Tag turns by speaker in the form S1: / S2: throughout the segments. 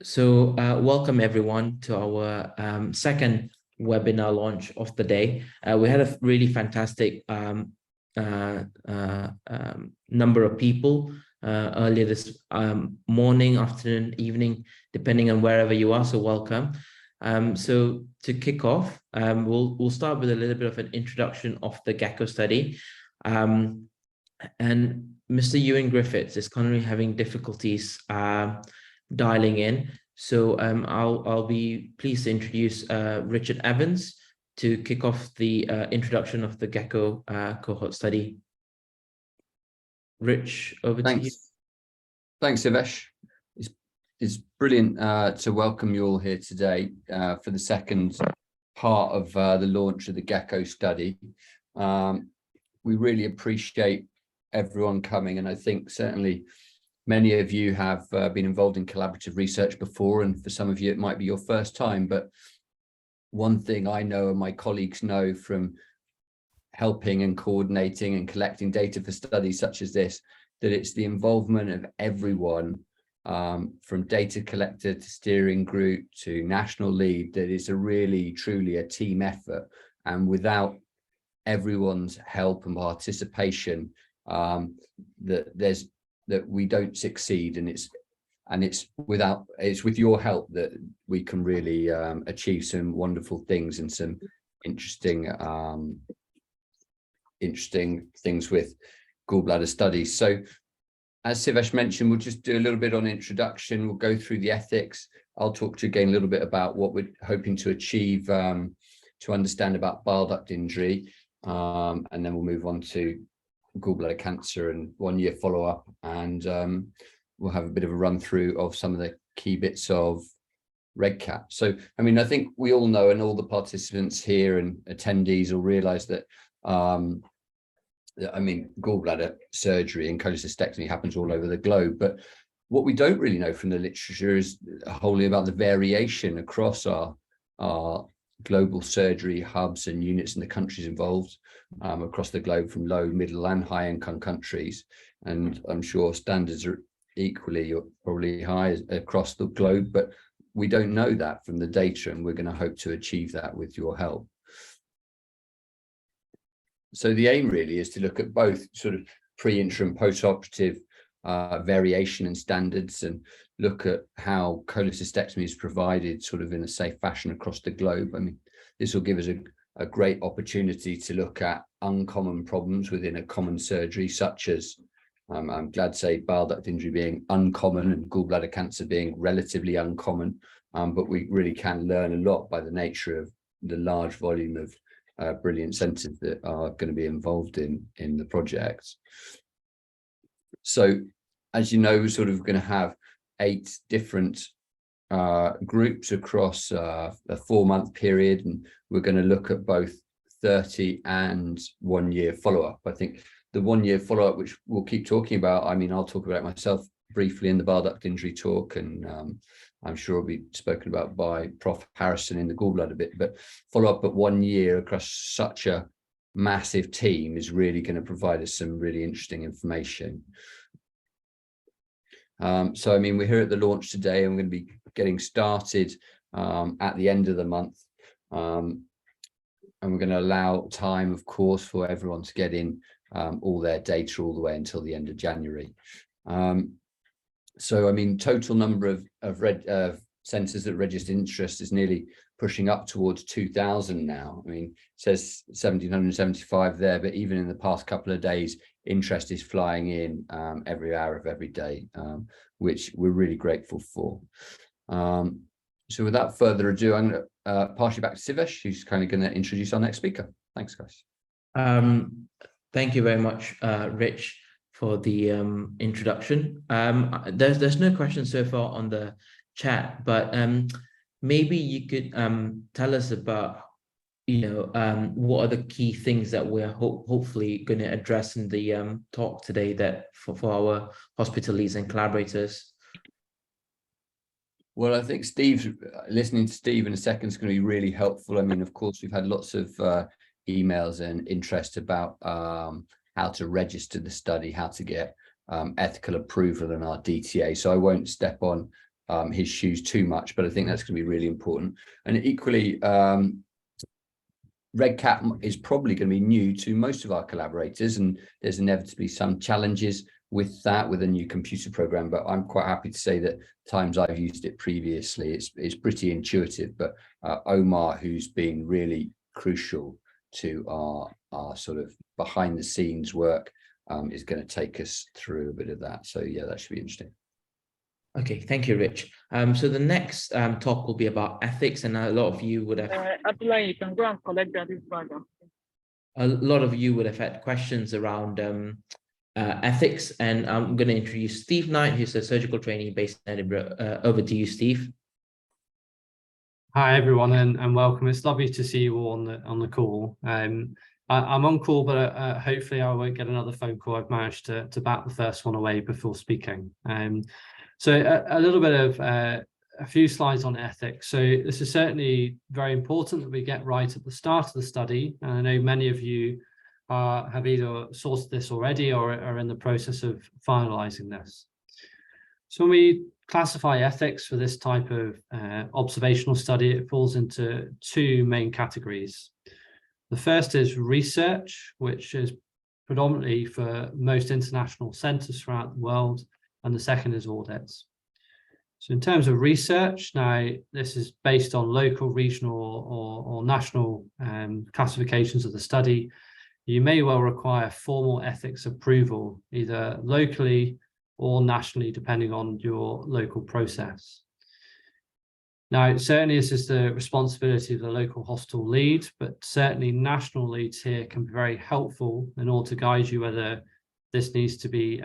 S1: Welcome everyone to our second webinar launch of the day. We had a really fantastic number of people earlier this morning, afternoon, evening, depending on wherever you are. So welcome. So to kick off, we'll start with a little bit of an introduction of the Gecko study. And Mr. Ewan Griffiths is currently having difficulties dialing in. So I'll be pleased to introduce Richard Evans to kick off the introduction of the Gecko cohort study. Rich, over to you.
S2: Thanks, Sivesh. It's brilliant to welcome you all here today for the second part of the launch of the Gecko study. We really appreciate everyone coming, and I think certainly many of you have been involved in collaborative research before, and for some of you it might be your first time. But one thing I know and my colleagues know from helping and coordinating and collecting data for studies such as this, that it's the involvement of everyone, from data collector to steering group to national lead, that is truly a team effort. And without everyone's help and participation, that we don't succeed, and it's with your help that we can really achieve some wonderful things and some interesting things with gallbladder studies. So as Sivesh mentioned, we'll just do a little bit on introduction. We'll go through the ethics. I'll talk to you again a little bit about what we're hoping to achieve to understand about bile duct injury, and then we'll move on to gallbladder cancer and 1-year follow-up, and we'll have a bit of a run through of some of the key bits of REGCAT. So I mean, I think we all know, and all the participants here and attendees will realize that gallbladder surgery and cholecystectomy happens all over the globe, but what we don't really know from the literature is wholly about the variation across our global surgery hubs and units in the countries involved across the globe, from low, middle and high income countries. And I'm sure standards are equally or probably high across the globe, but we don't know that from the data, and we're going to hope to achieve that with your help. So the aim really is to look at both sort of pre-interim, post-operative variation and standards, and look at how cholecystectomy is provided sort of in a safe fashion across the globe. I mean, this will give us a great opportunity to look at uncommon problems within a common surgery, such as, I'm glad to say, bile duct injury being uncommon and gallbladder cancer being relatively uncommon, but we really can learn a lot by the nature of the large volume of brilliant centres that are going to be involved in the project. So as you know, we're sort of going to have 8 different groups across a 4-month period, and we're going to look at both 30 and 1-year follow-up. I think the 1-year follow-up, which we'll keep talking about, I mean, I'll talk about it myself briefly in the bile duct injury talk, and I'm sure it'll be spoken about by Prof. Harrison in the gallbladder bit, but follow-up at 1 year across such a massive team is really going to provide us some really interesting information. So I mean, we're here at the launch today, and we're going to be getting started at the end of the month, and we're going to allow time, of course, for everyone to get in all their data all the way until the end of January. So I mean, total number of centres that registered interest is nearly pushing up towards 2,000 now. I mean, it says 1,775 there, but even in the past couple of days, interest is flying in every hour of every day, which we're really grateful for. So without further ado, I'm going to pass you back to Sivesh, who's kind of going to introduce our next speaker. Thanks, guys.
S1: Thank you very much, Rich, for the introduction. There's no questions so far on the chat, but maybe you could tell us about, what are the key things that we're hopefully going to address in the talk today that for our hospital leads and collaborators.
S2: Well, I think listening to Steve in a second is going to be really helpful. I mean, of course, we've had lots of emails and interest about how to register the study, how to get ethical approval in our DTA. So I won't step on his shoes too much, but I think that's going to be really important. And equally, REDCap is probably going to be new to most of our collaborators, and there's inevitably some challenges with that, with a new computer program, but I'm quite happy to say that times I've used it previously, it's pretty intuitive. But Omar, who's been really crucial to our sort of behind the scenes work, is going to take us through a bit of that. So yeah, that should be interesting.
S1: Okay, thank you, Rich. So the next talk will be about ethics, and a lot of you would have
S3: Abdullah, you can go and collect that this program.
S1: A lot of you would have had questions around ethics, and I'm going to introduce Steve Knight, who's a surgical trainee based in Edinburgh. Over to you, Steve.
S4: Hi everyone, and welcome. It's lovely to see you all on the call. I'm on call, but hopefully I won't get another phone call. I've managed to bat the first one away before speaking. So a little bit of a few slides on ethics. So this is certainly very important that we get right at the start of the study. And I know many of you have either sourced this already or are in the process of finalizing this. So when we classify ethics for this type of observational study, it falls into two main categories. The first is research, which is predominantly for most international centers throughout the world, and the second is audits. So in terms of research, now this is based on local, regional or national classifications of the study. You may well require formal ethics approval, either locally or nationally, depending on your local process. Now, certainly this is the responsibility of the local hospital lead, but certainly national leads here can be very helpful in order to guide you whether this needs to be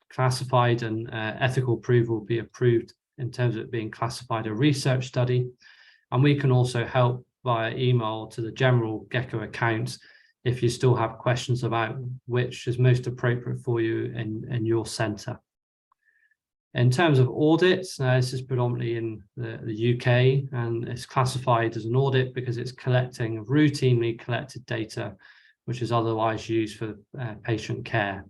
S4: classified and ethical approval be approved in terms of it being classified a research study. And we can also help via email to the general Gecko account if you still have questions about which is most appropriate for you in your center. In terms of audits, this is predominantly in the UK, and it's classified as an audit because it's collecting routinely collected data, which is otherwise used for patient care.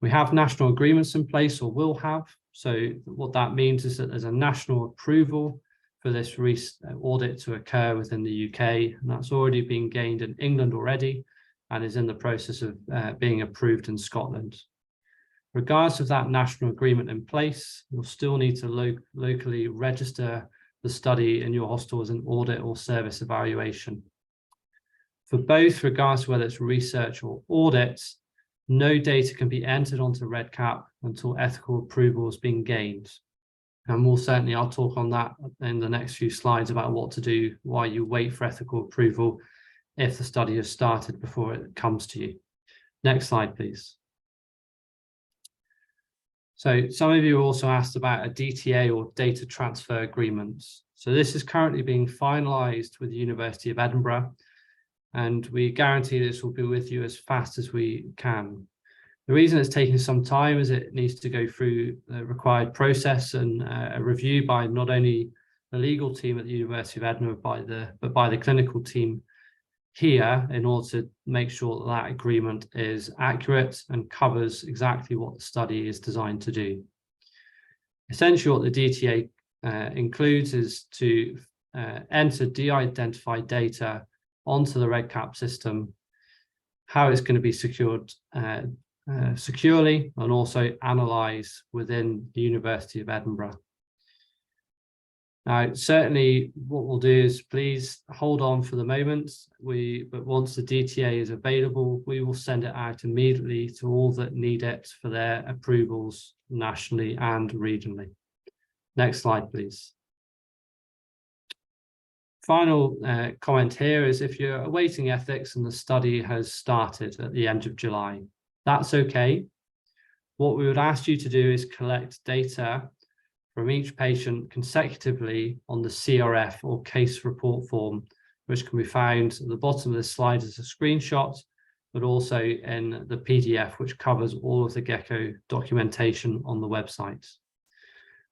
S4: We have national agreements in place, or will have. So what that means is that there's a national approval for this audit to occur within the UK, and that's already been gained in England already and is in the process of being approved in Scotland. Regardless of that national agreement in place, you'll still need to locally register the study in your hospital as an audit or service evaluation. For both, regardless of whether it's research or audits, no data can be entered onto REDCap until ethical approval has been gained. And I'll talk on that in the next few slides about what to do while you wait for ethical approval if the study has started before it comes to you. Next slide, please. So some of you also asked about a DTA or data transfer agreements. So this is currently being finalized with the University of Edinburgh, and we guarantee this will be with you as fast as we can. The reason it's taking some time is it needs to go through the required process and a review by not only the legal team at the University of Edinburgh, but by the clinical team here, in order to make sure that that agreement is accurate and covers exactly what the study is designed to do. Essentially, what the DTA includes is to enter de-identified data onto the REDCap system, how it's going to be secured securely, and also analysed within the University of Edinburgh. Now, certainly what we'll do is please hold on for the moment. But once the DTA is available, we will send it out immediately to all that need it for their approvals nationally and regionally. Next slide, please. Final comment here is if you're awaiting ethics and the study has started at the end of July, that's okay. What we would ask you to do is collect data from each patient consecutively on the CRF or case report form, which can be found at the bottom of this slide as a screenshot, but also in the PDF, which covers all of the Gecko documentation on the website.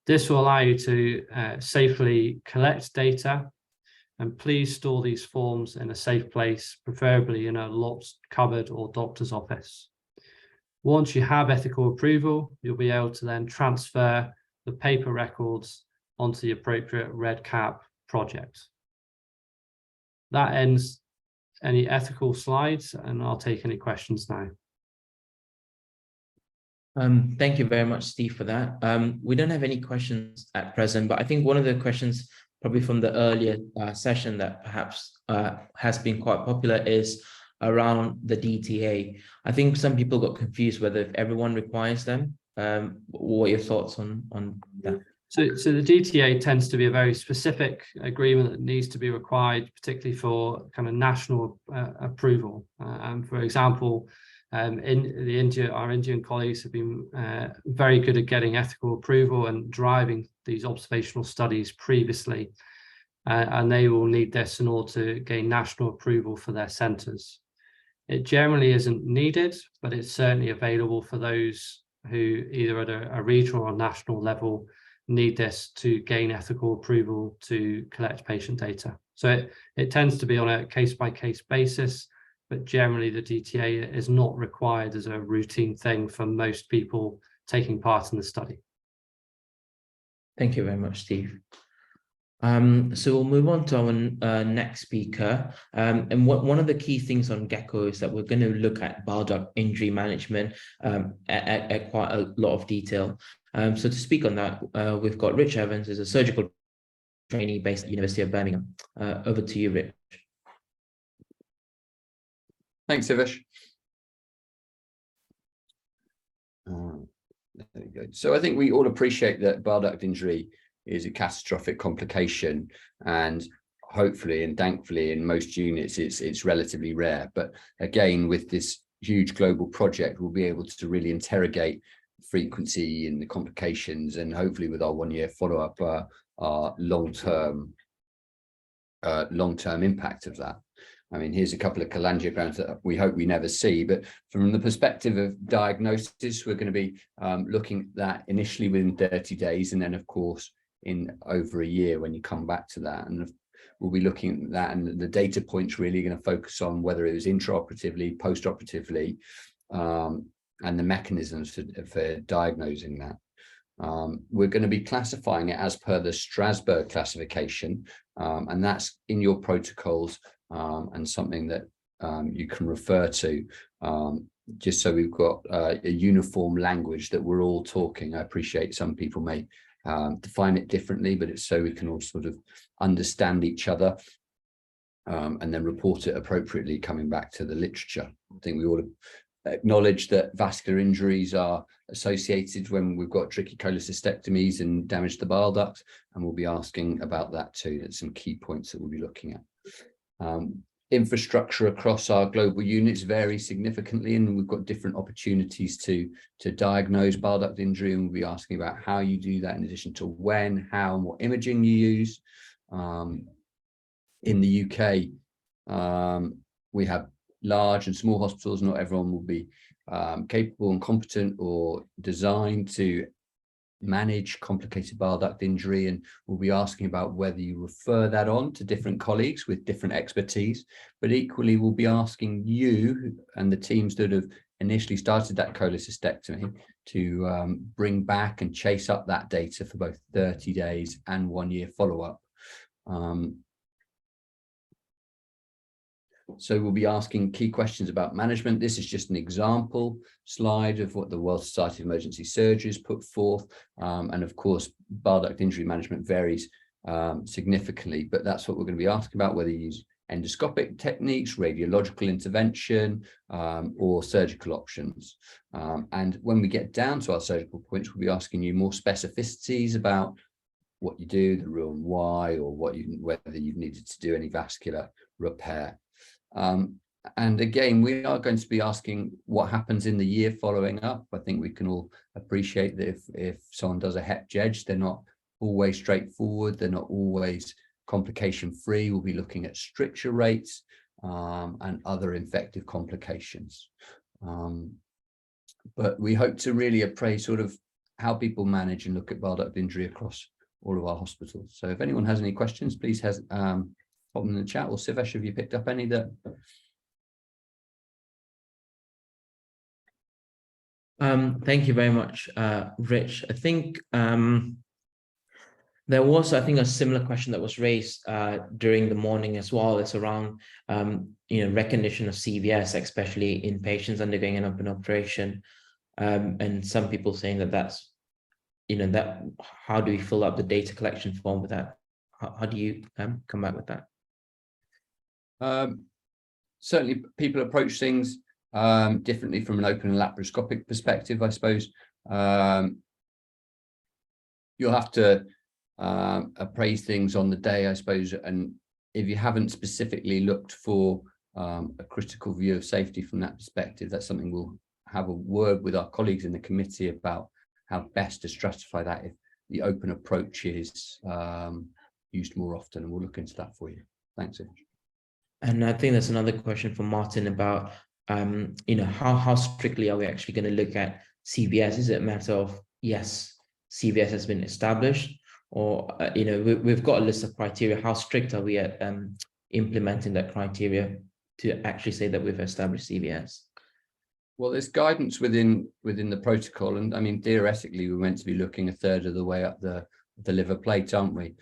S4: This will allow you to safely collect data, and please store these forms in a safe place, preferably in a locked cupboard or doctor's office. Once you have ethical approval, you'll be able to then transfer the paper records onto the appropriate REDCap project. That ends any ethical slides, and I'll take any questions now.
S1: Thank you very much, Steve, for that. We don't have any questions at present, but I think one of the questions probably from the earlier session that perhaps has been quite popular is around the DTA. I think some people got confused whether if everyone requires them. What are your thoughts on that?
S4: So the DTA tends to be a very specific agreement that needs to be required, particularly for kind of national approval. And for example, our Indian colleagues have been very good at getting ethical approval and driving these observational studies previously, and they will need this in order to gain national approval for their centres. It generally isn't needed, but it's certainly available for those who either at a regional or national level need this to gain ethical approval to collect patient data. So it tends to be on a case-by-case basis, but generally the DTA is not required as a routine thing for most people taking part in the study.
S1: Thank you very much, Steve. So we'll move on to our next speaker. And one of the key things on Gecko is that we're going to look at bile duct injury management at quite a lot of detail. So to speak on that, we've got Rich Evans, who's a surgical trainee based at the University of Birmingham. Over to you, Rich.
S2: Thanks, Sivesh. There you go. So I think we all appreciate that bile duct injury is a catastrophic complication, and hopefully and thankfully in most units it's relatively rare. But again, with this huge global project, we'll be able to really interrogate frequency and the complications, and hopefully with our 1-year follow-up, our long-term impact of that. I mean, here's a couple of cholangiograms that we hope we never see, but from the perspective of diagnosis, we're going to be looking at that initially within 30 days, and then of course in over a year when you come back to that. And we'll be looking at that, and the data points really going to focus on whether it was intraoperatively, postoperatively, and the mechanisms for diagnosing that. We're going to be classifying it as per the Strasbourg classification, and that's in your protocols, and something that you can refer to, just so we've got a uniform language that we're all talking. I appreciate some people may define it differently, but it's so we can all sort of understand each other, and then report it appropriately coming back to the literature. I think we ought to acknowledge that vascular injuries are associated when we've got tricky cholecystectomies and damage to the bile duct, and we'll be asking about that too. There's some key points that we'll be looking at. Infrastructure across our global units varies significantly, and we've got different opportunities to diagnose bile duct injury, and we'll be asking about how you do that in addition to when, how, and what imaging you use. In the UK, we have large and small hospitals. Not everyone will be capable and competent or designed to manage complicated bile duct injury, and we'll be asking about whether you refer that on to different colleagues with different expertise. But equally, we'll be asking you and the teams that have initially started that cholecystectomy to bring back and chase up that data for both 30 days and 1-year follow-up. So we'll be asking key questions about management. This is just an example slide of what the World Society of Emergency Surgery has put forth. And of course, bile duct injury management varies significantly, but that's what we're going to be asking about, whether you use endoscopic techniques, radiological intervention, or surgical options. And when we get down to our surgical points, we'll be asking you more specificities about what you do, the real and why, or whether you've needed to do any vascular repair. And again, we are going to be asking what happens in the year following up. I think we can all appreciate that if someone does a hep-GEG, they're not always straightforward, they're not always complication free. We'll be looking at stricture rates and other infective complications. But we hope to really appraise sort of how people manage and look at bile duct injury across all of our hospitals. So if anyone has any questions, please pop them in the chat. Or Sivesh, have you picked up any that
S1: Thank you very much, Rich. I think there was, I think, a similar question that was raised during the morning as well. It's around, recognition of CVS, especially in patients undergoing an open operation, and some people saying that that's, that how do we fill up the data collection form with that? How do you come back with that?
S2: Certainly, people approach things differently from an open and laparoscopic perspective, I suppose. You'll have to appraise things on the day, I suppose, and if you haven't specifically looked for a critical view of safety from that perspective, that's something we'll have a word with our colleagues in the committee about how best to stratify that if the open approach is used more often, and we'll look into that for you. Thanks, Ish.
S1: And I think there's another question from Martin about, how strictly are we actually going to look at CVS? Is it a matter of, yes, CVS has been established, or, we've got a list of criteria. How strict are we at implementing that criteria to actually say that we've established CVS?
S2: Well, there's guidance within the protocol, and I mean, theoretically, we're meant to be looking a third of the way up the liver plate, aren't we?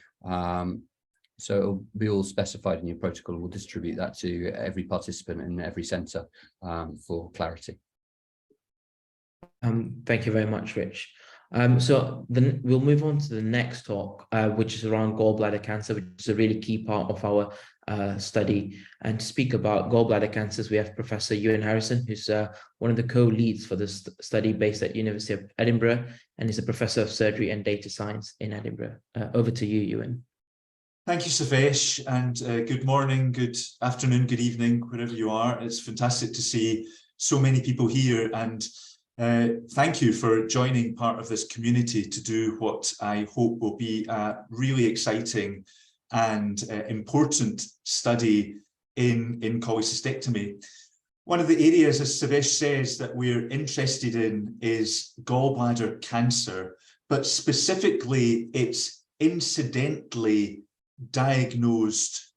S2: So it'll be all specified in your protocol. We'll distribute that to every participant in every centre for clarity.
S1: Thank you very much, Rich. So then we'll move on to the next talk, which is around gallbladder cancer, which is a really key part of our study. And to speak about gallbladder cancers, we have Professor Ewan Harrison, who's one of the co-leads for this study based at University of Edinburgh, and is a professor of surgery and data science in Edinburgh. Over to you, Ewan.
S5: Thank you, Savesh, and good morning, good afternoon, good evening, wherever you are. It's fantastic to see so many people here, and thank you for joining part of this community to do what I hope will be a really exciting and important study in cholecystectomy. One of the areas, as Savesh says, that we're interested in is gallbladder cancer, but specifically it's incidentally diagnosed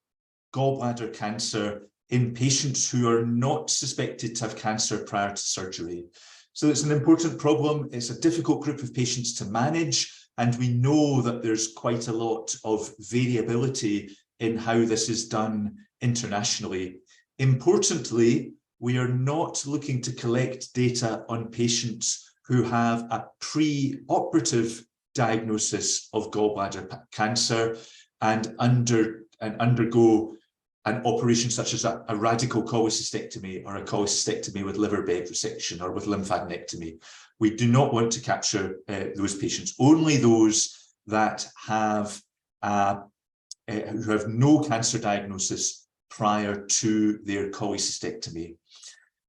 S5: gallbladder cancer in patients who are not suspected to have cancer prior to surgery. So it's an important problem. It's a difficult group of patients to manage, and we know that there's quite a lot of variability in how this is done internationally. Importantly, we are not looking to collect data on patients who have a pre-operative diagnosis of gallbladder cancer and undergo an operation such as a radical cholecystectomy or a cholecystectomy with liver bed resection or with lymphadenectomy. We do not want to capture those patients, only those that have who have no cancer diagnosis prior to their cholecystectomy.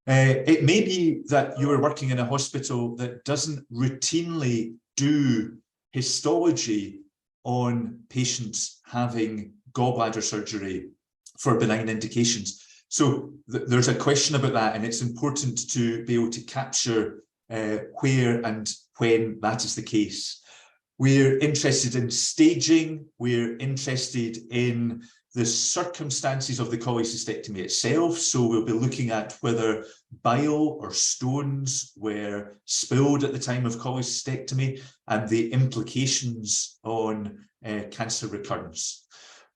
S5: It may be that you are working in a hospital that doesn't routinely do histology on patients having gallbladder surgery for benign indications. So there's a question about that, and it's important to be able to capture where and when that is the case. We're interested in staging, we're interested in the circumstances of the cholecystectomy itself. So we'll be looking at whether bile or stones were spilled at the time of cholecystectomy and the implications on cancer recurrence.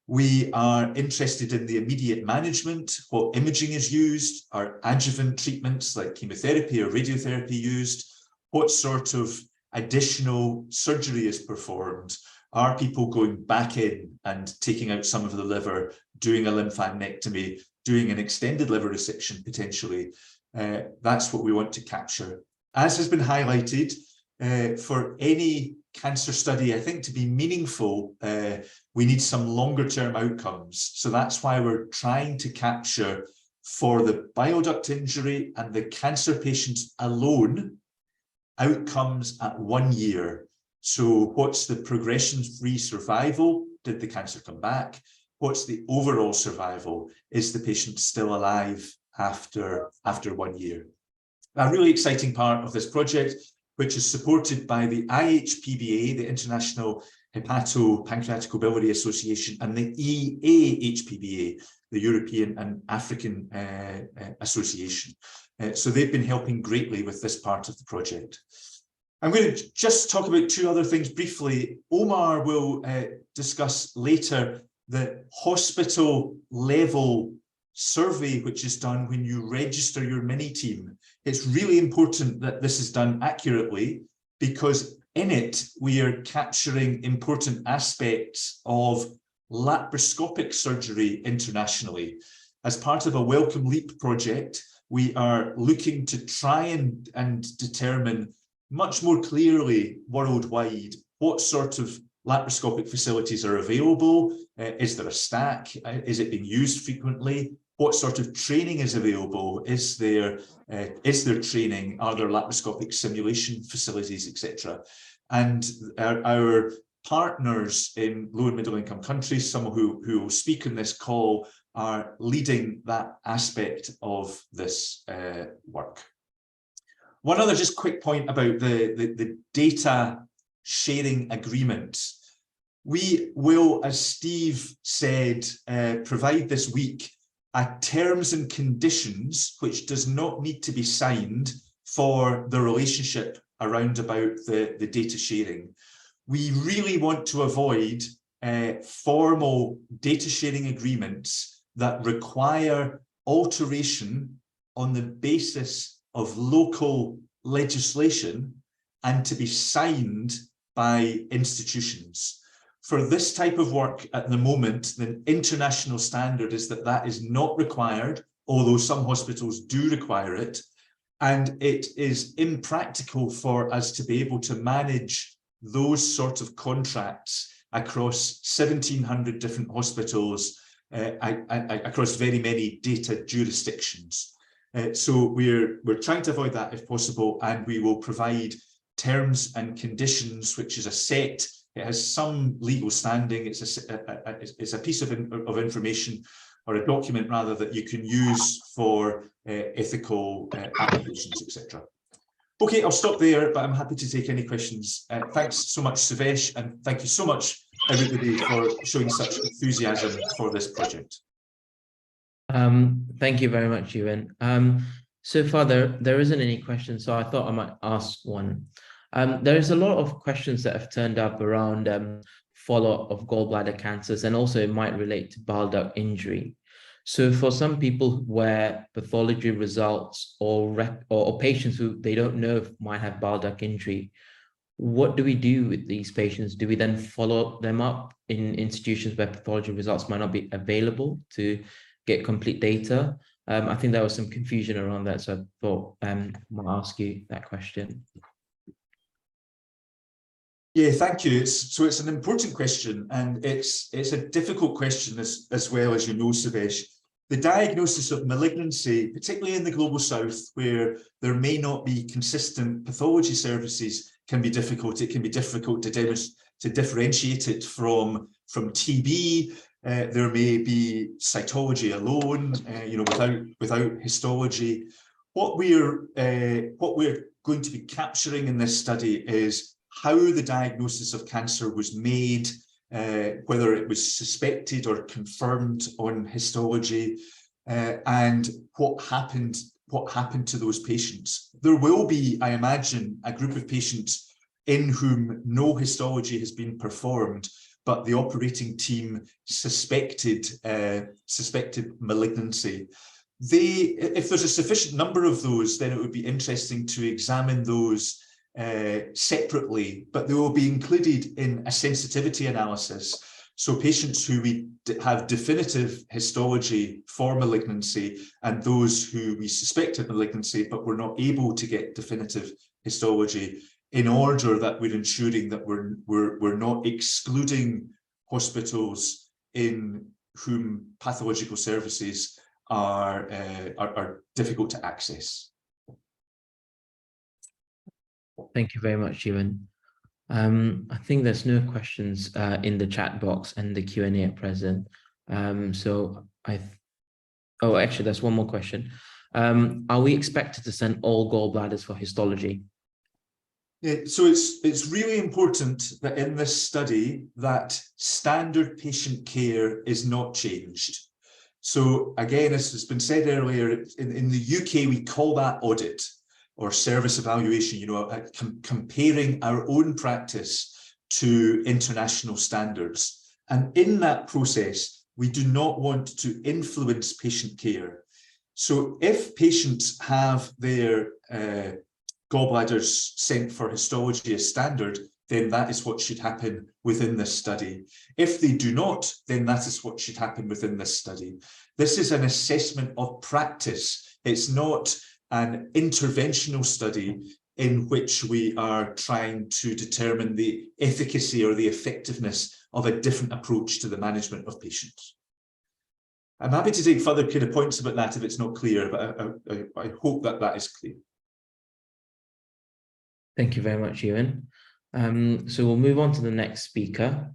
S5: We are interested in the immediate management, what imaging is used, are adjuvant treatments like chemotherapy or radiotherapy used, what sort of additional surgery is performed. Are people going back in and taking out some of the liver, doing a lymphadenectomy, doing an extended liver resection potentially? That's what we want to capture. As has been highlighted, for any cancer study, I think, to be meaningful, we need some longer term outcomes. So that's why we're trying to capture for the bile duct injury and the cancer patients alone, outcomes at 1 year. So what's the progression-free survival? Did the cancer come back? What's the overall survival? Is the patient still alive after 1 year? A really exciting part of this project, which is supported by the IHPBA, the International Hepatopancreatic Biliary Association, and the EAHPBA, the European and African Association. So they've been helping greatly with this part of the project. I'm going to just talk about two other things briefly. Omar will discuss later the hospital level survey, which is done when you register your mini team. It's really important that this is done accurately, because in it, we are capturing important aspects of laparoscopic surgery internationally. As part of a Welcome Leap project, we are looking to try and determine much more clearly worldwide what sort of laparoscopic facilities are available. Is there a stack? Is it being used frequently? What sort of training is available? Is there training? Are there laparoscopic simulation facilities, etc.? And our partners in low and middle income countries, some who will speak in this call, are leading that aspect of this work. One other just quick point about the data sharing agreement. We will, as Steve said, provide this week a terms and conditions which does not need to be signed for the relationship around about the data sharing. We really want to avoid formal data sharing agreements that require alteration on the basis of local legislation and to be signed by institutions. For this type of work at the moment, the international standard is that that is not required, although some hospitals do require it. And it is impractical for us to be able to manage those sorts of contracts across 1,700 different hospitals, across very many data jurisdictions. So we're trying to avoid that if possible, and we will provide terms and conditions, which is a set. It has some legal standing. It's a piece of information, or a document rather, that you can use for ethical applications, etc. Okay, I'll stop there, but I'm happy to take any questions. Thanks so much, Savesh, and thank you so much, everybody, for showing such enthusiasm for this project.
S1: Thank you very much, Ewan. So far, there isn't any questions, so I thought I might ask one. There is a lot of questions that have turned up around follow-up of gallbladder cancers, and also it might relate to bile duct injury. So for some people where pathology results or patients who they don't know if might have bile duct injury, what do we do with these patients? Do we then follow them up in institutions where pathology results might not be available to get complete data? I think there was some confusion around that, so I thought I might ask you that question.
S5: Yeah, thank you. So it's an important question, and it's a difficult question as well, as you know, Savesh. The diagnosis of malignancy, particularly in the Global South, where there may not be consistent pathology services, can be difficult. It can be difficult to differentiate it from TB. There may be cytology alone, without histology. What we're going to be capturing in this study is how the diagnosis of cancer was made, whether it was suspected or confirmed on histology, and what happened to those patients. There will be, I imagine, a group of patients in whom no histology has been performed, but the operating team suspected malignancy. If there's a sufficient number of those, then it would be interesting to examine those separately, but they will be included in a sensitivity analysis. So patients who we have definitive histology for malignancy, and those who we suspected malignancy but were not able to get definitive histology, in order that we're ensuring that we're not excluding hospitals in whom pathological services are difficult to access.
S1: Thank you very much, Ewan. I think there's no questions in the chat box and the Q&A at present. Oh, actually, there's one more question. Are we expected to send all gallbladders for histology?
S5: Yeah, so it's really important that in this study that standard patient care is not changed. So again, as has been said earlier, in the UK, we call that audit or service evaluation, comparing our own practice to international standards. And in that process, we do not want to influence patient care. So if patients have their gallbladders sent for histology as standard, then that is what should happen within this study. If they do not, then that is what should happen within this study. This is an assessment of practice. It's not an interventional study in which we are trying to determine the efficacy or the effectiveness of a different approach to the management of patients. I'm happy to take further kind of points about that if it's not clear, but I hope that that is clear.
S1: Thank you very much, Ewan. So we'll move on to the next speaker.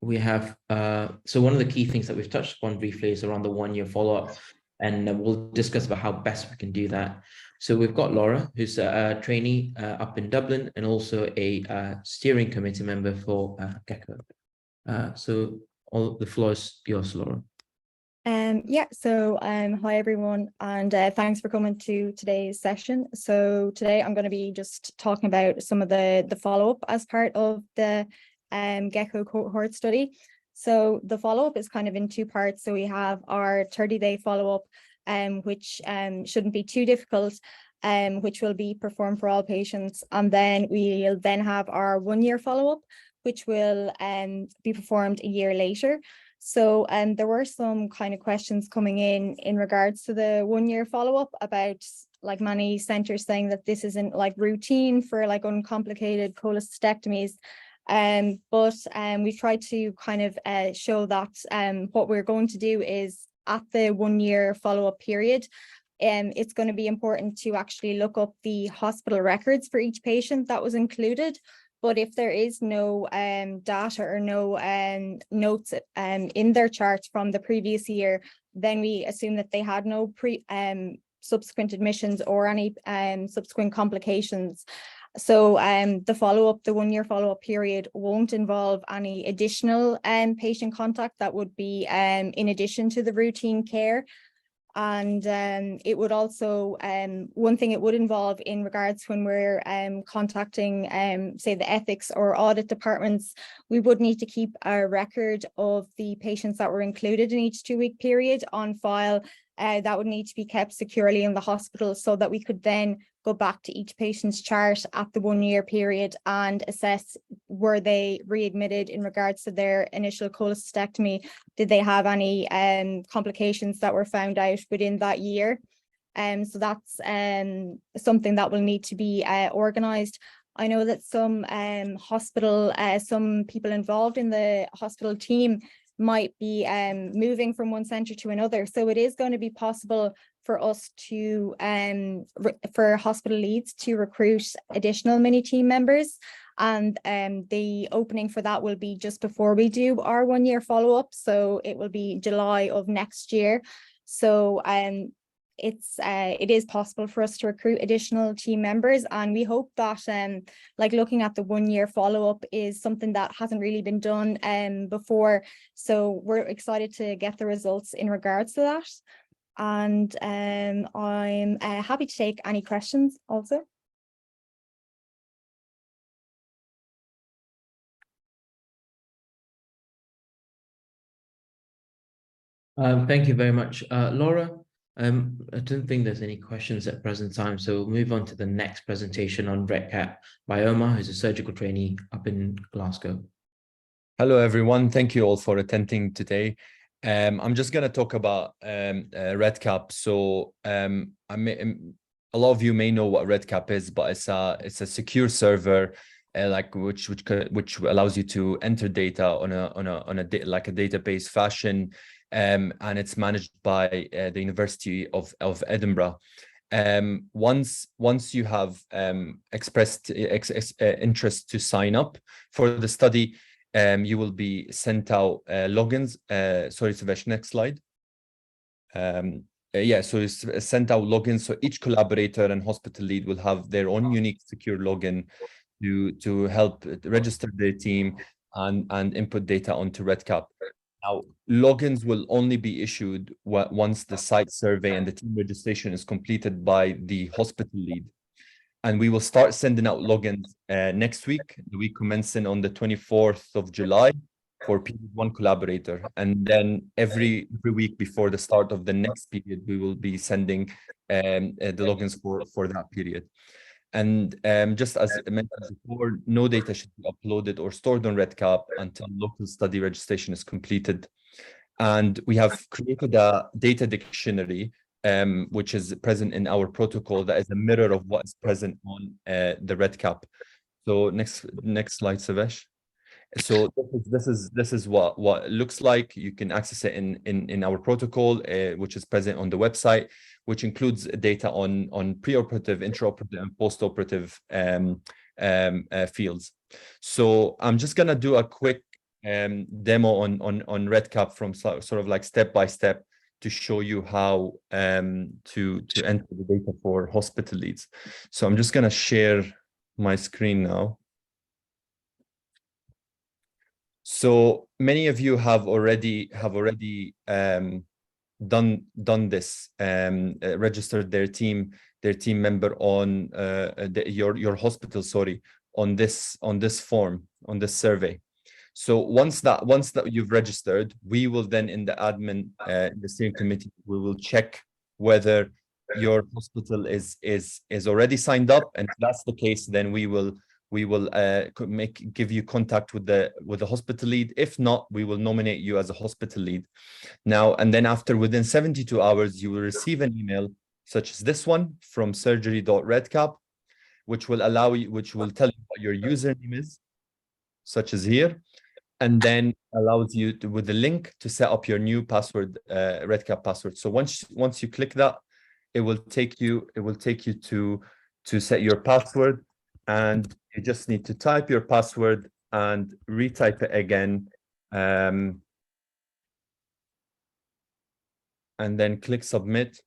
S1: We have, so one of the key things that we've touched upon briefly is around the 1-year follow-up, and we'll discuss about how best we can do that. So we've got Laura, who's a trainee up in Dublin and also a steering committee member for Gecko. So the floor is yours, Laura.
S6: Hi everyone, and thanks for coming to today's session. So today I'm going to be just talking about some of the follow-up as part of the Gecko cohort study. So the follow-up is kind of in 2 parts. So we have our 30-day follow-up, which shouldn't be too difficult, which will be performed for all patients, and then we'll then have our 1-year follow-up, which will be performed a year later. So there were some kind of questions coming in regards to the 1-year follow-up about like many centers saying that this isn't like routine for like uncomplicated cholecystectomies. But we tried to kind of show that what we're going to do is at the 1-year follow-up period, it's going to be important to actually look up the hospital records for each patient that was included. But if there is no data or no notes in their charts from the previous year, then we assume that they had no subsequent admissions or any subsequent complications. So the 1-year follow-up period won't involve any additional patient contact that would be in addition to the routine care. And it would also, one thing it would involve in regards when we're contacting, say, the ethics or audit departments, we would need to keep a record of the patients that were included in each 2-week period on file. That would need to be kept securely in the hospital so that we could then go back to each patient's chart at the 1-year period and assess, were they readmitted in regards to their initial cholecystectomy? Did they have any complications that were found out within that year? So that's something that will need to be organised. I know that some some people involved in the hospital team might be moving from one centre to another. So it is going to be possible for us to, for hospital leads to recruit additional mini team members. And the opening for that will be just before we do our 1-year follow-up. So it will be July of next year. So it is possible for us to recruit additional team members, and we hope that like looking at the 1-year follow-up is something that hasn't really been done before. So we're excited to get the results in regards to that. And I'm happy to take any questions also.
S1: Thank you very much, Laura. I don't think there's any questions at present time, so we'll move on to the next presentation on RedCap by Omar, who's a surgical trainee up in Glasgow.
S7: Hello, everyone. Thank you all for attending today. I'm just going to talk about RedCap. So a lot of you may know what RedCap is, but it's a secure server which allows you to enter data on a database fashion. And it's managed by the University of Edinburgh. Once you have expressed interest to sign up for the study, you will be sent out logins. Sorry, Sevesh, next slide. So it's sent out logins. So each collaborator and hospital lead will have their own unique secure login to help register their team and input data onto RedCap. Now, logins will only be issued once the site survey and the team registration is completed by the hospital lead. And we will start sending out logins next week, the week commencing on the 24th of July for period 1 collaborator. And then every week before the start of the next period, we will be sending the logins for that period. And just as I mentioned before, no data should be uploaded or stored on REDCap until local study registration is completed. And we have created a data dictionary, which is present in our protocol, that is a mirror of what is present on the REDCap. So next slide, Savesh. So this is what it looks like. You can access it in our protocol, which is present on the website, which includes data on preoperative, intraoperative, and postoperative fields. So I'm just gonna do a quick demo on REDCap from sort of like step by step to show you how to enter the data for hospital leads. So I'm just gonna share my screen now. So many of you have already done this, registered their team member on your hospital, sorry, on this form, on this survey. So once that you've registered, we will then in the admin, the steering committee, we will check whether your hospital is already signed up, and if that's the case, then we will give you contact with the hospital lead. If not, we will nominate you as a hospital lead. Now, and then within 72 hours, you will receive an email such as this one from surgery.redcap, which will tell you what your username is, such as here, and then allows you with the link to set up your new password, REDCap password. So once you click that, it will take you to set your password, and you just need to type your password and retype it again, and then click submit,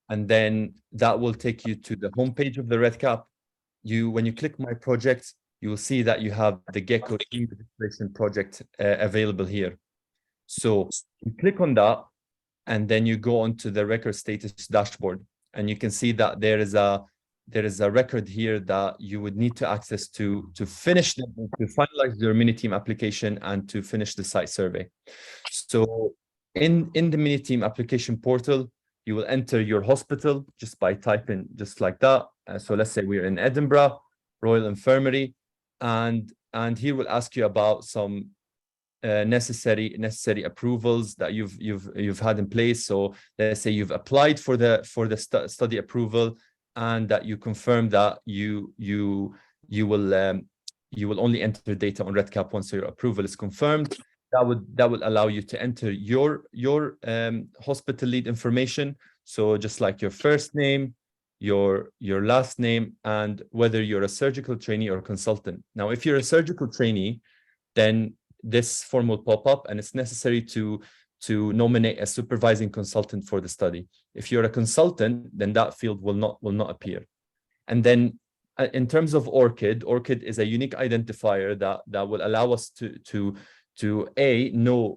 S7: and then that will take you to the homepage of the REDCap. When you click my project, you will see that you have the Gecko team registration project available here. So you click on that, and then you go onto the record status dashboard, and you can see that there is a record here that you would need to access to finalize your mini team application and to finish the site survey. So in the mini team application portal, you will enter your hospital just by typing just like that. So let's say we're in Edinburgh Royal Infirmary, and he will ask you about some necessary approvals that you've had in place. So let's say you've applied for the study approval, and that you confirm that you will only enter data on REDCap once your approval is confirmed. That would allow you to enter your hospital lead information. So just like your first name, your last name, and whether you're a surgical trainee or consultant. Now, if you're a surgical trainee, then this form will pop up, and it's necessary to nominate a supervising consultant for the study. If you're a consultant, then that field will not appear. And then in terms of ORCID is a unique identifier that will allow us to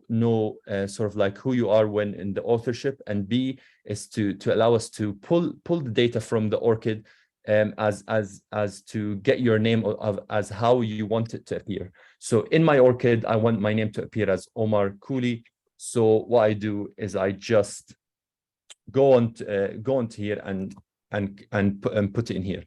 S7: know sort of like who you are when in the authorship, and B is to allow us to pull the data from the ORCID as to get your name as how you want it to appear. So in my ORCID, I want my name to appear as Omar Cooley. So what I do is I just go on to here and put it in here.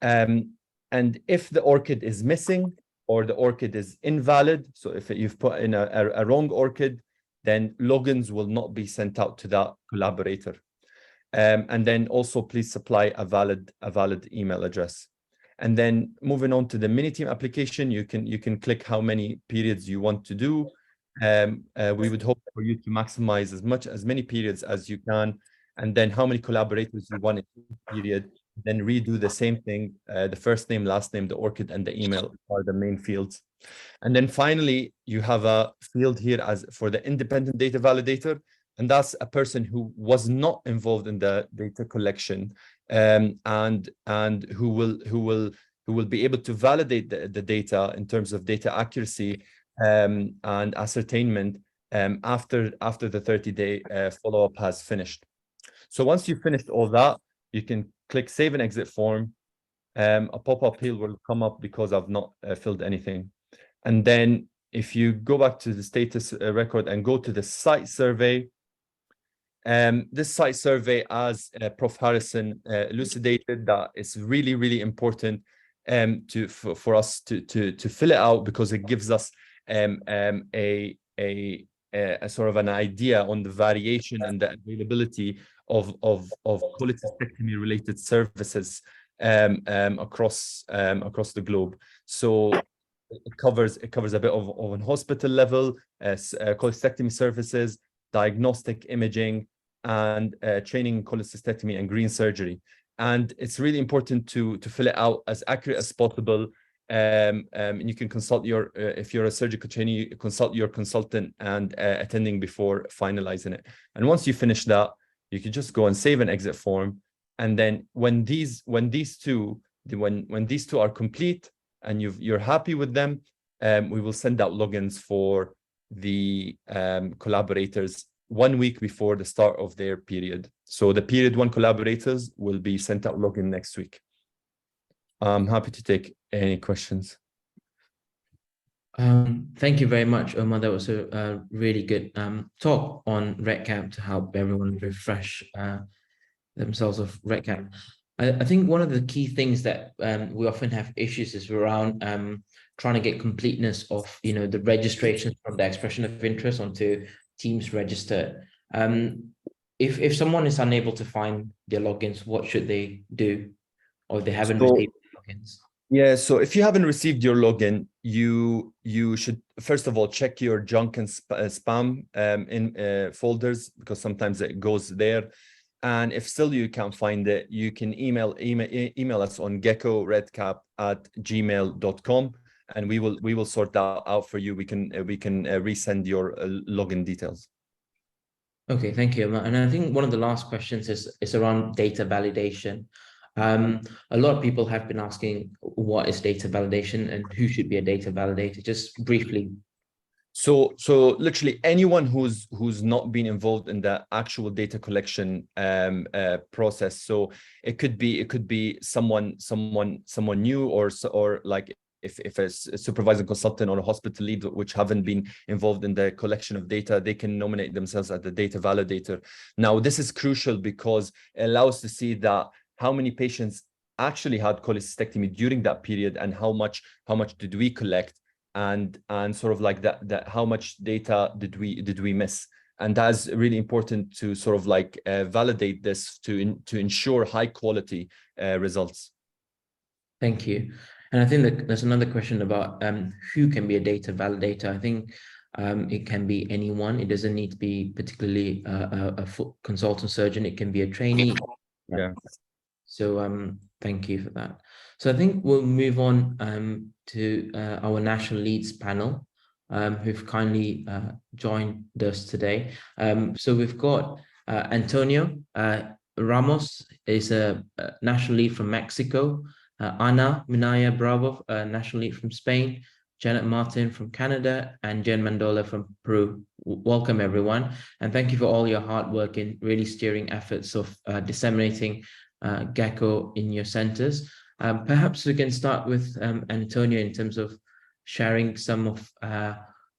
S7: And if the ORCID is missing or the ORCID is invalid, so if you've put in a wrong ORCID, then logins will not be sent out to that collaborator. And then also please supply a valid email address. And then moving on to the mini team application, you can click how many periods you want to do. We would hope for you to maximize as many periods as you can, and then how many collaborators you want in each period. Then redo the same thing. The first name, last name, the ORCID, and the email are the main fields. And then finally, you have a field here as for the independent data validator, and that's a person who was not involved in the data collection, and who will be able to validate the data in terms of data accuracy and ascertainment after the 30-day follow-up has finished. So once you've finished all that, you can click Save and Exit Form. A pop-up here will come up because I've not filled anything. And then if you go back to the status record and go to the site survey, this site survey, as Prof. Harrison elucidated, that it's really, really important for us to fill it out, because it gives us a sort of an idea on the variation and the availability of cholecystectomy related services across the globe. So it covers a bit of an hospital level cholecystectomy services, diagnostic imaging, and training in cholecystectomy and green surgery. And it's really important to fill it out as accurate as possible. And you can consult your, if you're a surgical trainee, consult your consultant and attending before finalizing it. And once you finish that, you can just go and Save and Exit Form. And then when these two are complete and you're happy with them, we will send out logins for the collaborators 1 week before the start of their period. So the period 1 collaborators will be sent out login next week. I'm happy to take any questions.
S1: Thank you very much, Omar. That was a really good talk on REDCap to help everyone refresh themselves of REDCap. I think one of the key things that we often have issues is around trying to get completeness of the registration from the expression of interest onto teams registered. If someone is unable to find their logins, what should they do, or if they haven't received logins?
S7: Yeah, so if you haven't received your login, you should first of all check your junk and spam in folders, because sometimes it goes there. And if still you can't find it, you can email us on gecko.redcap@gmail.com, and we will sort that out for you. We can resend your login details.
S1: Okay, thank you. And I think one of the last questions is around data validation. A lot of people have been asking, what is data validation and who should be a data validator? Just briefly.
S7: So literally anyone who's not been involved in the actual data collection process. So it could be someone new, or like if a supervisor consultant or a hospital lead which haven't been involved in the collection of data, they can nominate themselves as the data validator. Now this is crucial because it allows to see that how many patients actually had cholecystectomy during that period, and how much did we collect, and sort of like that how much data did we miss. And that's really important to sort of like validate this to ensure high quality results.
S1: Thank you. And I think that there's another question about who can be a data validator. I think it can be anyone. It doesn't need to be particularly a consultant surgeon. It can be a trainee.
S7: Yeah.
S1: So thank you for that. So I think we'll move on to our national leads panel, who've kindly joined us today. So we've got Antonio Ramos is a national lead from Mexico. Ana Minaya Bravo, national lead from Spain. Janet Martin from Canada, and Jen Mandola from Peru. Welcome everyone, and thank you for all your hard work in really steering efforts of disseminating Gecko in your centers. Perhaps we can start with Antonio in terms of sharing some of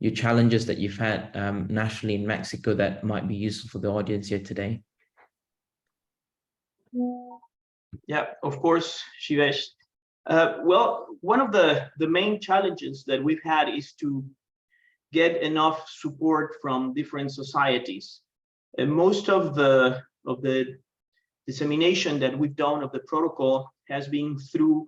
S1: your challenges that you've had nationally in Mexico that might be useful for the audience here today.
S8: Yeah, of course, Shivesh. Well, one of the main challenges that we've had is to get enough support from different societies. And most of the dissemination that we've done of the protocol has been through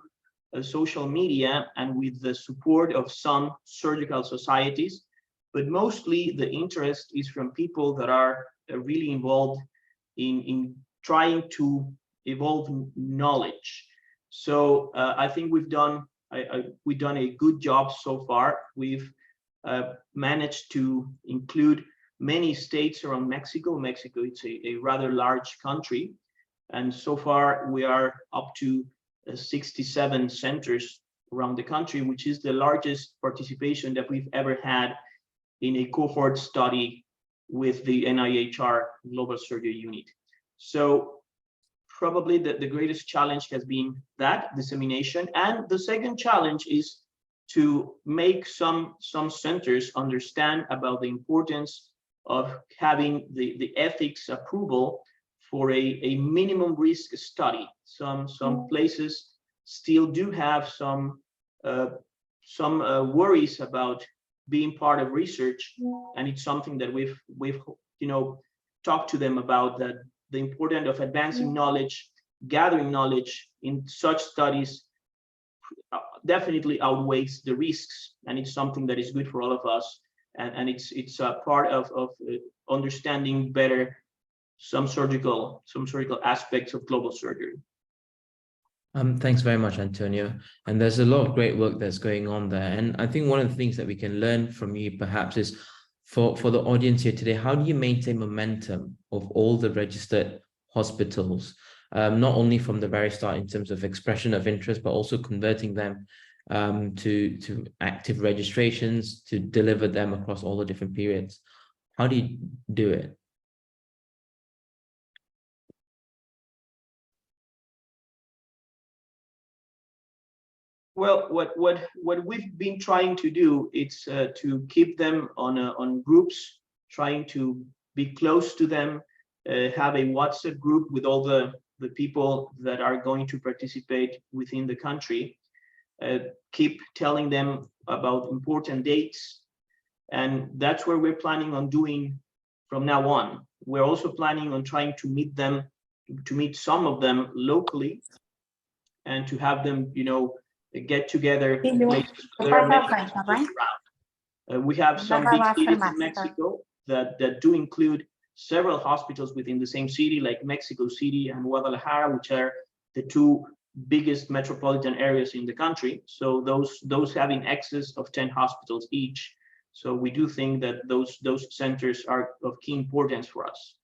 S8: social media and with the support of some surgical societies, but mostly the interest is from people that are really involved in trying to evolve knowledge. So I think we've done a good job so far. We've managed to include many states around Mexico. Mexico, it's a rather large country. And so far we are up to 67 centers around the country, which is the largest participation that we've ever had in a cohort study with the NIHR Global Surgery Unit. So probably the greatest challenge has been that dissemination. And the second challenge is to make some centers understand about the importance of having the ethics approval for a minimum risk study. Some places still do have some worries about being part of research, and it's something that we've talked to them about, that the importance of advancing knowledge, gathering knowledge in such studies definitely outweighs the risks, and it's something that is good for all of us, and it's a part of understanding better some surgical aspects of global surgery.
S1: Thanks very much, Antonio. And there's a lot of great work that's going on there. And I think one of the things that we can learn from you perhaps is for the audience here today, how do you maintain momentum of all the registered hospitals, not only from the very start in terms of expression of interest, but also converting them to active registrations to deliver them across all the different periods? How do you do it?
S8: Well, what we've been trying to do is to keep them on groups, trying to be close to them, have a WhatsApp group with all the people that are going to participate within the country, keep telling them about important dates, and that's what we're planning on doing from now on. We're also planning on trying to meet some of them locally, and to have them, get together in places where there are many hospitals around. We have some big cities in Mexico that do include several hospitals within the same city, like Mexico City and Guadalajara, which are the two biggest metropolitan areas in the country. So those have in excess of 10 hospitals each. So we do think that those centers are of key importance for us.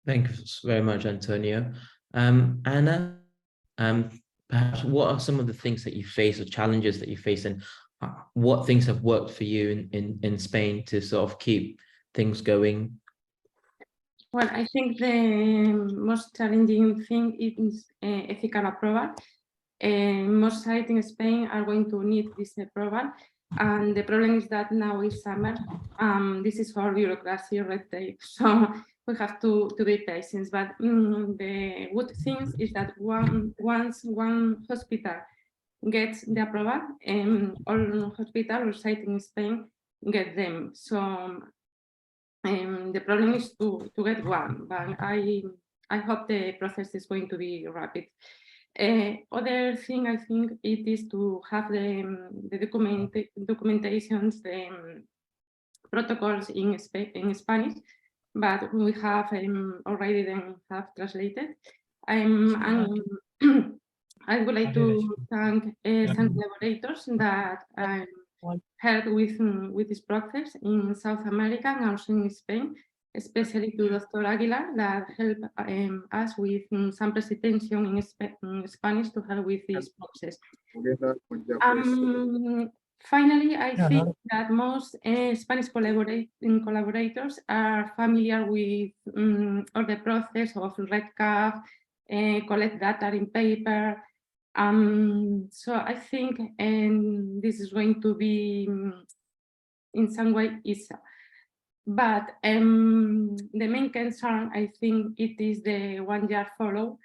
S1: Thanks very much, Antonio. Anna, perhaps what are some of the things that you face or challenges that you face, and what things have worked for you in Spain to sort of keep things going?
S9: Well, I think the most challenging thing is ethical approval. Most sites in Spain are going to need this approval, and the problem is that now is summer. This is for bureaucracy, red tape, so we have to be patient. But the good thing is that once one hospital gets the approval, all hospital or site in Spain get them. So the problem is to get one, but I hope the process is going to be rapid. Other thing I think it is to have the documentations, the protocols in Spanish, but we have already then have translated. And I would like to thank some collaborators that helped with this process in South America and also in Spain, especially to Dr. Aguilar that helped us with some presentation in Spanish to help with this process. Finally, I think that most Spanish collaborators are familiar with all the process of REDCap, collect data in paper. So I think this is going to be in some way easier. But the main concern, I think, it is the 1 year follow,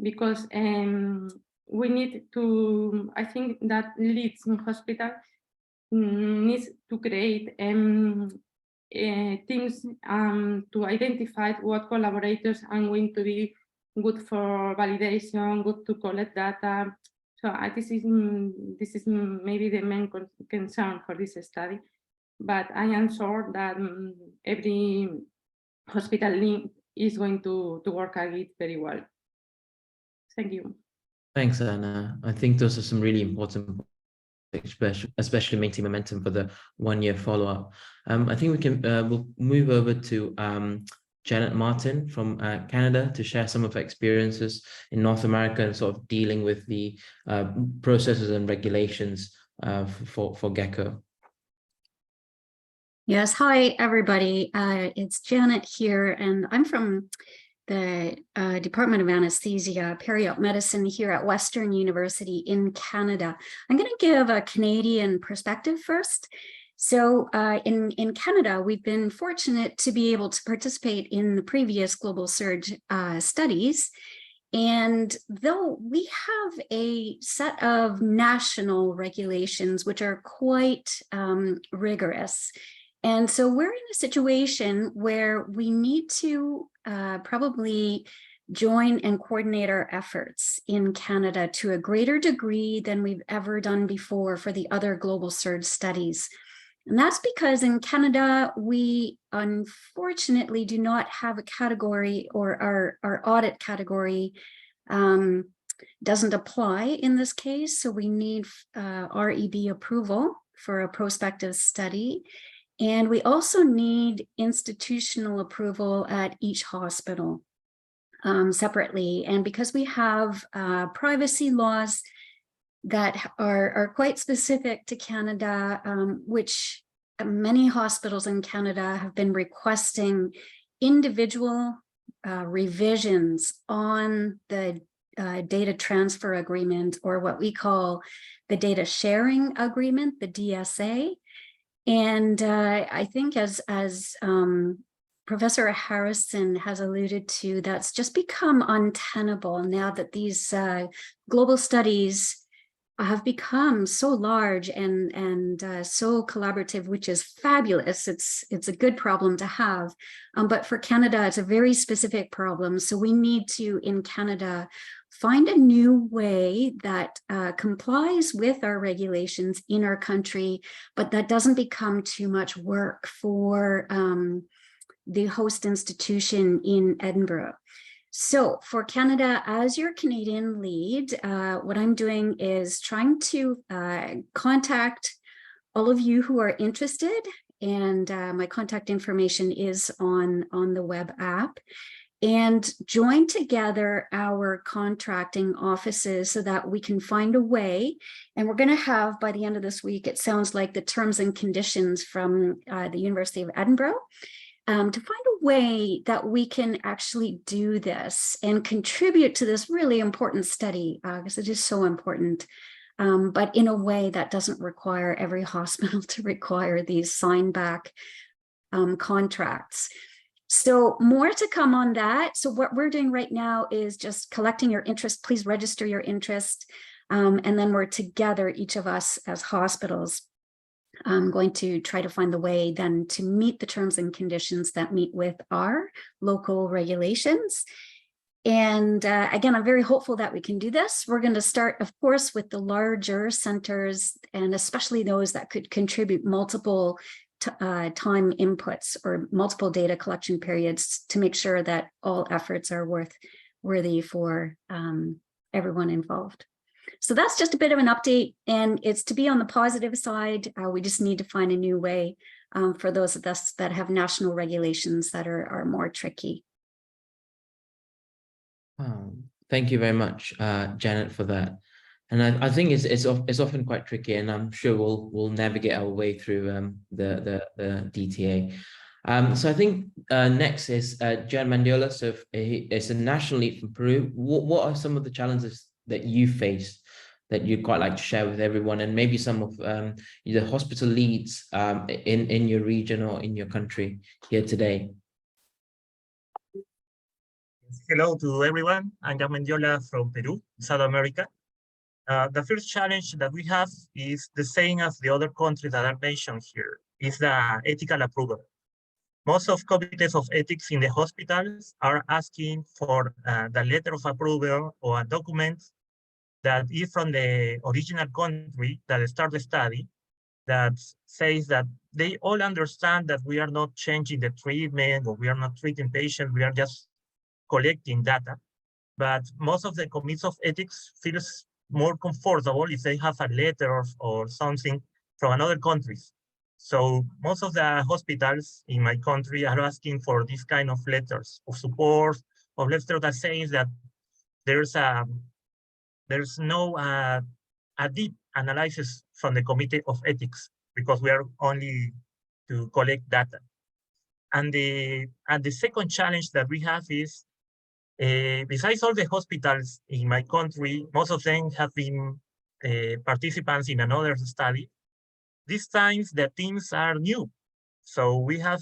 S9: because we need to, I think that leads in hospital needs to create things to identify what collaborators are going to be good for validation, good to collect data. So this is maybe the main concern for this study. But I am sure that every hospital link is going to work at it very well. Thank you.
S1: Thanks, Anna. I think those are some really important, especially maintaining momentum for the 1 year follow-up. I think we can we'll move over to Janet Martin from Canada to share some of her experiences in North America and sort of dealing with the processes and regulations for Gecko.
S10: Yes, hi, everybody. It's Janet here, and I'm from the Department of Anesthesia, Peri-Op Medicine here at Western University in Canada. I'm going to give a Canadian perspective first. So in Canada, we've been fortunate to be able to participate in the previous GlobalSurg studies. And though we have a set of national regulations, which are quite rigorous, and so we're in a situation where we need to probably join and coordinate our efforts in Canada to a greater degree than we've ever done before for the other GlobalSurg studies. And that's because in Canada, we unfortunately do not have a category, or our audit category doesn't apply in this case. So we need REB approval for a prospective study. And we also need institutional approval at each hospital separately. And because we have privacy laws that are quite specific to Canada, which many hospitals in Canada have been requesting individual revisions on the data transfer agreement, or what we call the data sharing agreement, the DSA. And I think as Professor Harrison has alluded to, that's just become untenable now that these global studies have become so large and so collaborative, which is fabulous. It's a good problem to have, but for Canada, it's a very specific problem. So we need to, in Canada, find a new way that complies with our regulations in our country, but that doesn't become too much work for the host institution in Edinburgh. So for Canada, as your Canadian lead, what I'm doing is trying to contact all of you who are interested, and my contact information is on the web app, and join together our contracting offices so that we can find a way. And we're going to have, by the end of this week, it sounds like, the terms and conditions from the University of Edinburgh, to find a way that we can actually do this and contribute to this really important study, because it is so important, but in a way that doesn't require every hospital to require these sign back contracts. So more to come on that. So what we're doing right now is just collecting your interest. Please register your interest. And then we're together, each of us as hospitals, going to try to find the way then to meet the terms and conditions that meet with our local regulations. And again, I'm very hopeful that we can do this. We're going to start, of course, with the larger centers, and especially those that could contribute multiple time inputs or multiple data collection periods, to make sure that all efforts are worthy for everyone involved. So that's just a bit of an update, and it's to be on the positive side. We just need to find a new way for those of us that have national regulations that are more tricky.
S1: Thank you very much, Janet, for that. And I think it's often quite tricky, and I'm sure we'll navigate our way through the DTA. So I think next is Jan Mandiola. So it's a national lead from Peru. What are some of the challenges that you faced that you'd quite like to share with everyone, and maybe some of the hospital leads in your region or in your country here today?
S11: Hello to everyone. I'm Jan Mandiola from Peru, South America. The first challenge that we have is the same as the other countries that are mentioned here, is the ethical approval. Most of committees of ethics in the hospitals are asking for the letter of approval or a document that is from the original country that started the study, that says that they all understand that we are not changing the treatment, or we are not treating patients, we are just collecting data. But most of the committees of ethics feels more comfortable if they have a letter or something from another countries. So most of the hospitals in my country are asking for this kind of letters of support, of letters that says that there's no a deep analysis from the committee of ethics, because we are only to collect data. And the second challenge that we have is, besides all the hospitals in my country, most of them have been participants in another study. These times the teams are new. So we have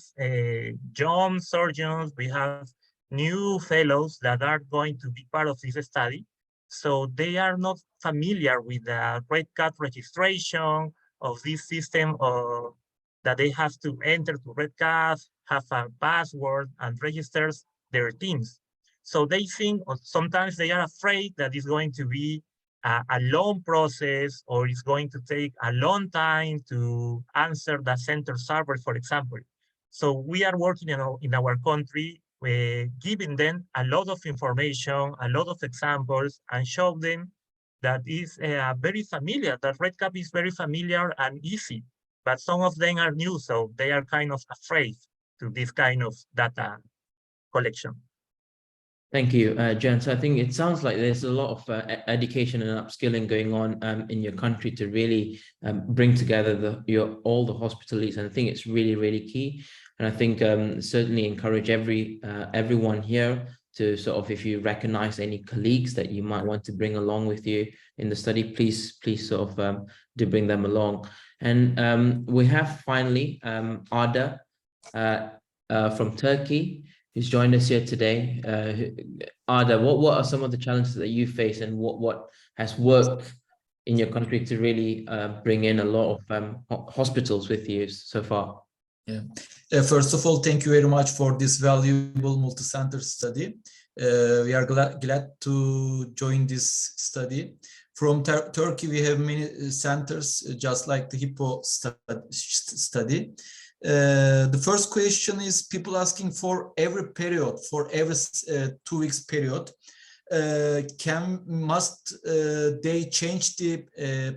S11: young surgeons, we have new fellows that are going to be part of this study. So they are not familiar with the REDCap registration of this system, that they have to enter to REDCap, have a password, and registers their teams. So they think, or sometimes they are afraid that it's going to be a long process, or it's going to take a long time to answer the center server, for example. So we are working in our country, giving them a lot of information, a lot of examples, and show them that is very familiar, that REDCap is very familiar and easy, but some of them are new, so they are kind of afraid to this kind of data collection.
S1: Thank you, Jen. So I think it sounds like there's a lot of education and upskilling going on in your country to really bring together all the hospitals, and I think it's really, really key. And I think certainly encourage everyone here to sort of, if you recognize any colleagues that you might want to bring along with you in the study, please sort of do bring them along. And we have finally Arda from Turkey, who's joined us here today. Arda, what are some of the challenges that you face, and what has worked in your country to really bring in a lot of hospitals with you so far?
S12: Yeah. First of all, thank you very much for this valuable multi-center study. We are glad to join this study. From Turkey, we have many centers, just like the HIPPO study. The first question is people asking for every period, for every 2 weeks period. Must they change the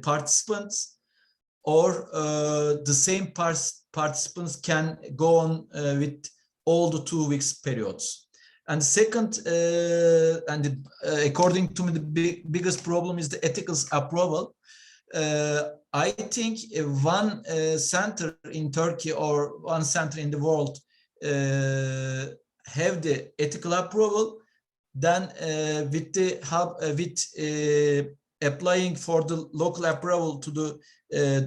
S12: participants, or the same participants can go on with all the 2 weeks periods? And second, according to me, the biggest problem is the ethical approval. I think one center in Turkey or one center in the world have the ethical approval, then applying for the local approval to the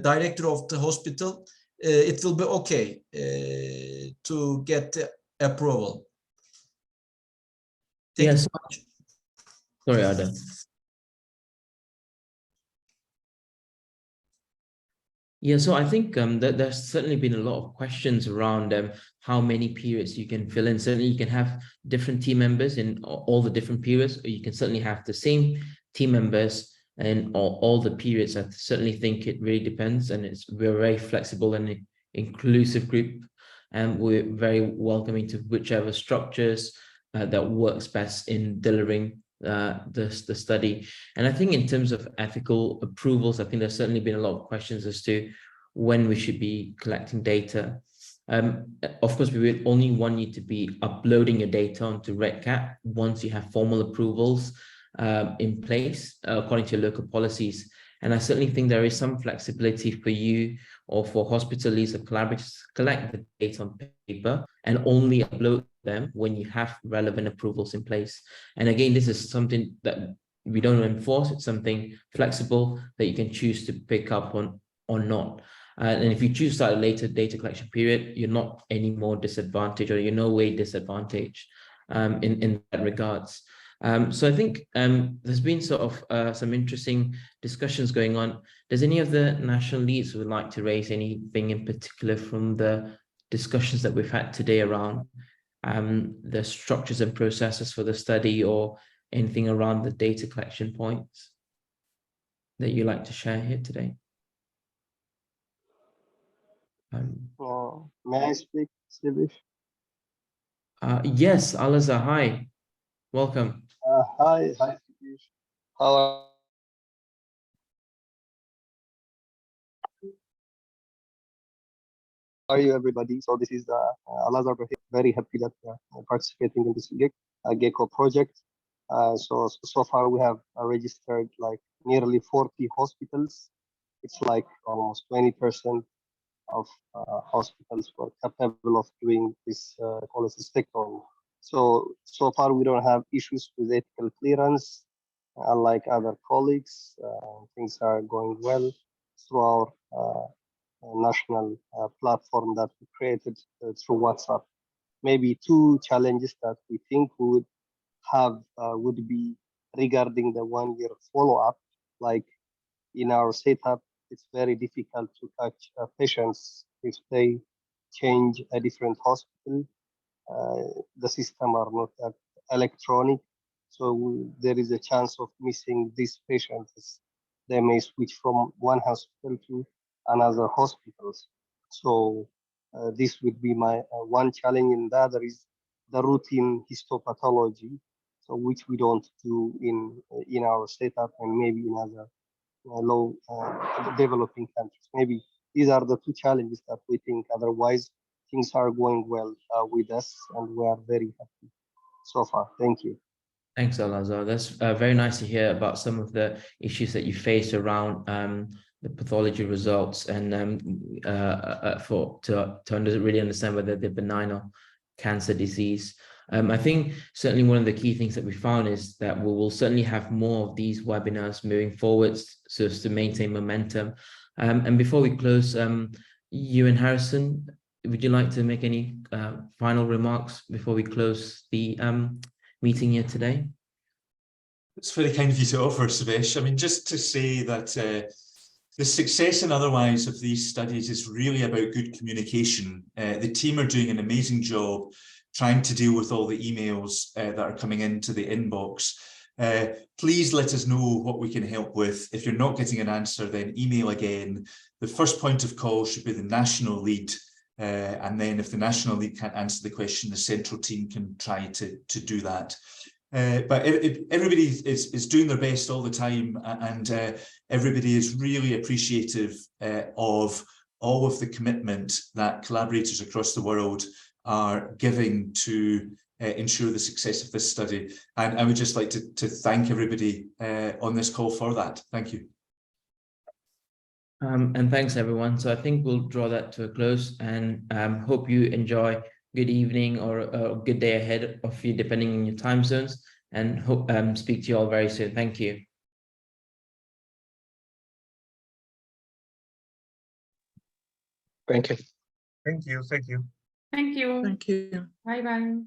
S12: director of the hospital, it will be okay to get the approval. Thank you so much.
S1: Sorry, Arda. Yeah, so I think that there's certainly been a lot of questions around how many periods you can fill in. Certainly, you can have different team members in all the different periods, or you can certainly have the same team members in all the periods. I certainly think it really depends, and we're a very flexible and inclusive group, and we're very welcoming to whichever structures that works best in delivering the study. And I think in terms of ethical approvals, I think there's certainly been a lot of questions as to when we should be collecting data. Of course, we would only want you to be uploading your data onto REDCap once you have formal approvals in place according to your local policies. And I certainly think there is some flexibility for you or for hospitals or collaborators to collect the data on paper and only upload them when you have relevant approvals in place. And again, this is something that we don't enforce. It's something flexible that you can choose to pick up on or not. And if you choose to start a later data collection period, you're not any more disadvantaged, or you're no way disadvantaged in that regards. So I think there's been sort of some interesting discussions going on. Does any of the national leads would like to raise anything in particular from the discussions that we've had today around the structures and processes for the study, or anything around the data collection points that you like to share here today?
S13: May I speak, Silvish?
S1: Yes, Alaza, hi, welcome.
S13: Hi, Silvish. How are you, everybody? So this is Alazar, very happy that participating in this Gecko project. So far we have registered like nearly 40 hospitals. It's like almost 20% of hospitals who are capable of doing this cholecystectomy. So far, we don't have issues with ethical clearance. Unlike other colleagues, things are going well through our national platform that we created through WhatsApp. Maybe two challenges that we think we would have would be regarding the 1-year follow-up. Like in our setup, it's very difficult to catch patients if they change a different hospital. The system are not that electronic, so there is a chance of missing these patients. They may switch from one hospital to another hospitals. So this would be my one challenge, and the other is the routine histopathology, so which we don't do in our setup and maybe in other low developing countries. Maybe these are the two challenges that we think. Otherwise, things are going well with us, and we are very happy so far. Thank you.
S1: Thanks, Al-Azhar. That's very nice to hear about some of the issues that you face around the pathology results, and to really understand whether they're benign or cancer disease. I think certainly one of the key things that we found is that we will certainly have more of these webinars moving forwards, so as to maintain momentum. And before we close, Ewan Harrison, would you like to make any final remarks before we close the meeting here today?
S5: It's very kind of you to offer, Savesh. I mean, just to say that the success and otherwise of these studies is really about good communication. The team are doing an amazing job trying to deal with all the emails that are coming into the inbox. Please let us know what we can help with. If you're not getting an answer, then email again. The first point of call should be the national lead. And then if the national lead can't answer the question, the central team can try to do that. But everybody is doing their best all the time, and everybody is really appreciative of all of the commitment that collaborators across the world are giving to ensure the success of this study. And I would just like to thank everybody on this call for that. Thank you.
S1: And thanks, everyone. So I think we'll draw that to a close, and hope you enjoy good evening or a good day ahead of you, depending on your time zones, and hope speak to you all very soon. Thank you.
S14: Thank you.
S11: Thank you. Thank you.
S9: Thank you.
S14: Thank you.
S9: Bye-bye.